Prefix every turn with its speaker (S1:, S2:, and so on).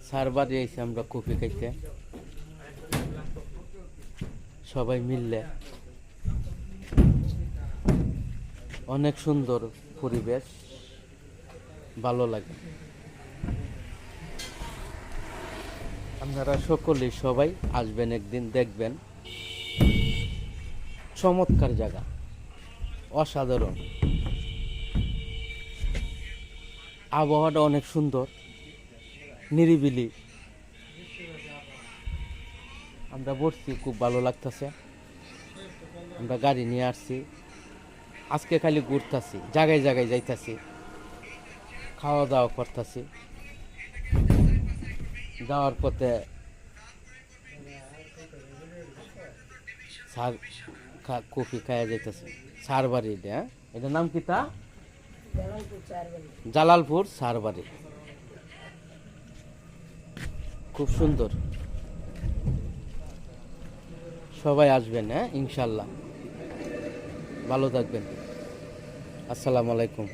S1: সারবারে এসে আমরা কফি খাইতে সবাই মিললে। অনেক সুন্দর পরিবেশ, ভালো লাগে। আপনারা সকলেই সবাই আসবেন, একদিন দেখবেন। চমৎকার জায়গা, অসাধারণ। আবহাওয়াটা অনেক সুন্দর, নিরিবিলি। আমরা বসছি, খুব ভালো লাগতেছে। আমরা গাড়ি নিয়ে আসছি, আজকে খালি ঘুরতেছি, জায়গায় জায়গায় যাইতাছি, খাওয়া দাওয়া করতেছি। যাওয়ার পথে কফি খাওয়া যাইতেছে। সারবাড়ি এটা, হ্যাঁ, এটার নাম কি? তা জালালপুর সারবাড়ি। খুব সুন্দর, সবাই আসবেন, হ্যাঁ, ইনশাল্লাহ। ভালো থাকবেন। আসসালামু আলাইকুম।